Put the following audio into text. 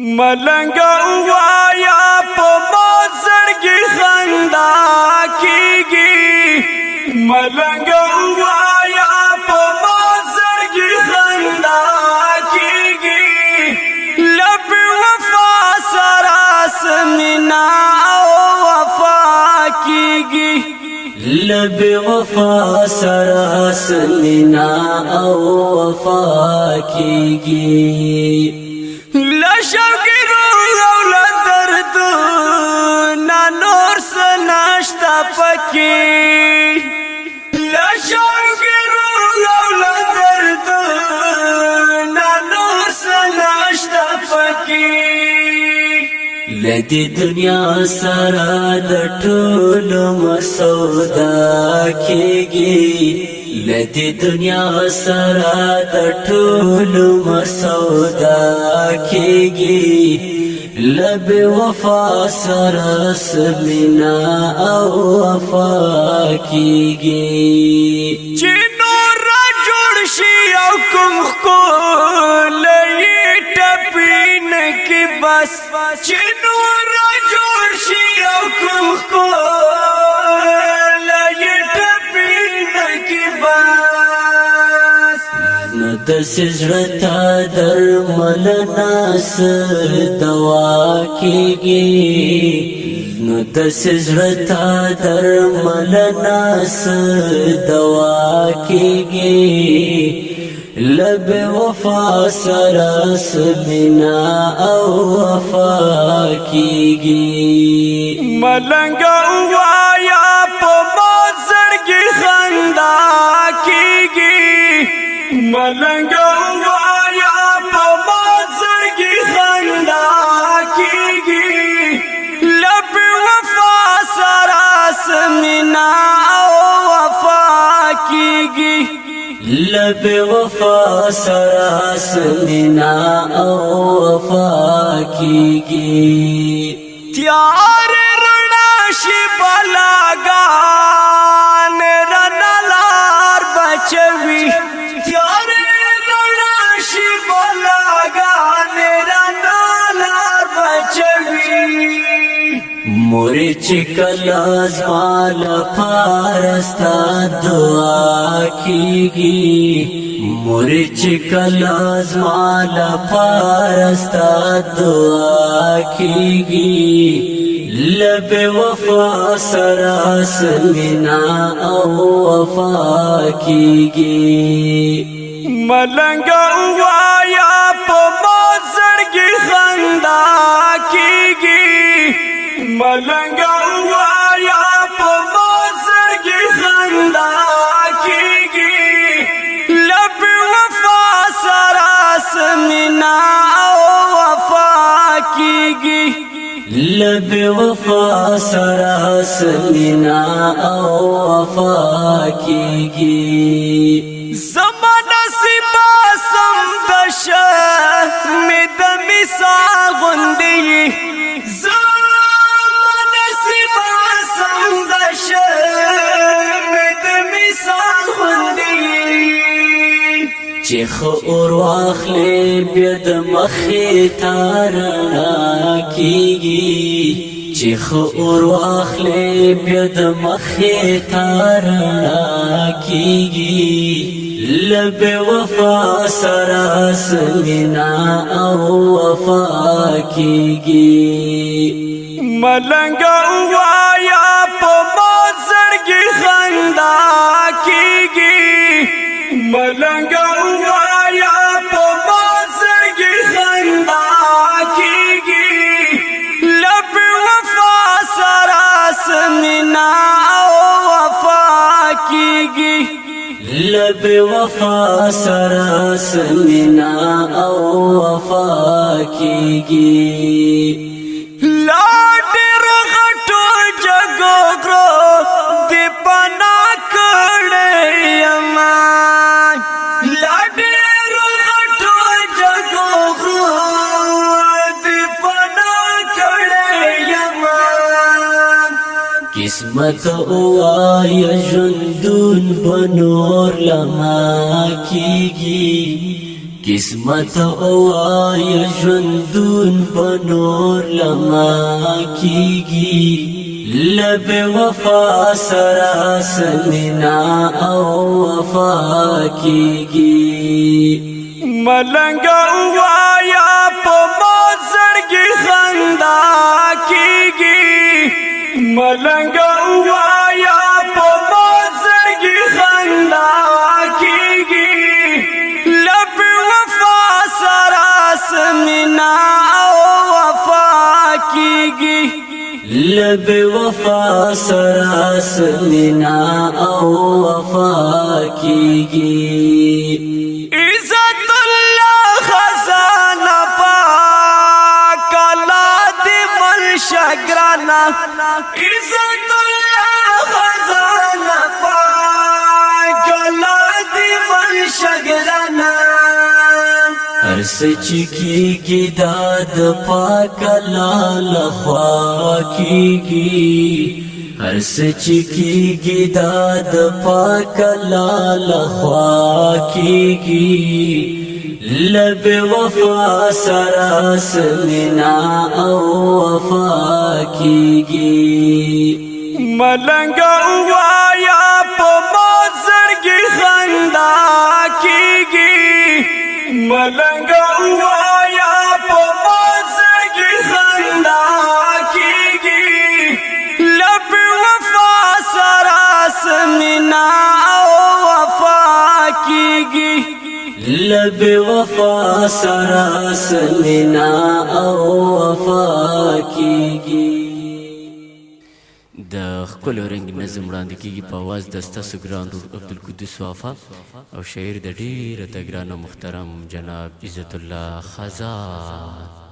ملنګ وایا په مازړګي خندا کیږي ملنګ وایا په مازړګي خندا کیږي لب وفا سره سمنا او وفا کیږي لب وفا سره سمنا او وفا کیږي لشوګرو او لدرد نا نور سناشتا پکې لشوګرو او لدرد نا نور سناشتا پکې لدی دنیا سره د ټولو مسودا کیږي لدی دنیا سره د ټولو مسودا کیږي لب وفا سره سمنا او وفا کیږي چې نور را جوړ شي او کوم ښکلی ټپین کې بس چې نور را جوړ شي او کوم ښکلی ټپین کې بس نو دس زړه درمل ناس دوا کیږي نو دس زړه درمل ناس دوا کیږي لب وفا سره سمنا او وفا کیږي ملنګ وایا په مازړګي خندا کیږي ملنګ وایا په مازړګي خندا کیږي لب وفا سره سمنا او وفا کیږي لب وفا سره سمنا او وفا کیږي تیار رڼا شي بلاګان رڼا لار بچوي تیار رڼا شي بلاګان رڼا لار بچوي مورې چې کله زمال پارستا دعا کیږي مورې چې کله زمال پارستا دعا کیږي لب وفا سره سمنا او وفا کیږي ملنګ وایا په مازړګي خندا کیږي ملنګ وایا په مازړګي خندا کیږي لب وفا سره سمنا او وفا کیږي لب وفا سره سمنا او وفا کیږي زمان نصیبا سم دشه می د مثال غوندې زمان نصیبا سم دشه می د مثال غوندې چې خو اور واخلې بیا د مخې تارنا کیږي چې خو اور واخلې بیا د مخې تارنا کیږي لب وفا سره سمنا او وفا کیږي ملنګ وایا په مازړګي خندا کیږي ملنګ وایا په مازړګي خندا کیږي لب وفا سره سمنا او وفا کیږي لب وفا سره سمنا او وفا کیږي لاډر غټو جګو ګرو دی پنا کړه یما لاډر غټو جګو ګرو دی پنا کړه یما قسمت وایا ژوندون بنور لما کیږي قسمت اوایا ژوندون بنور لما کیږي لب وفا سرا سمینا او وفا کیږي ملنګ وایا په مازړګي خندا کیږي ملنګ وایا په مازړګي خندا کیږي لب وفا سرا سمینا او وفا کیږي لب وفا سرا سمینا او وفا کیږي عزت الله خزانه پاک الله دې منشګرانا عزت الله خزانه پاک الله دې منشګرانا هر سچ کیږي داد پاک لال خوا کیږي هر سچ کیږي داد پاک لال خوا کیږي لب وفا سرا سمینا او وفا کیږي ملنګ وایا په مازړګي خندا کیږي ملنګ وایا په مازړګي خندا کیږي لب وفا سرا سمینا او وفا کیږي لب وفا سرا سمینا او وفا کیږي د خپل رنگ نظم وړاندې کیږي په आवाज د ستاسو ګران رور عبدالقدوس وفا او شاعر د ډیره د ګران محترم جناب عزت الله خزان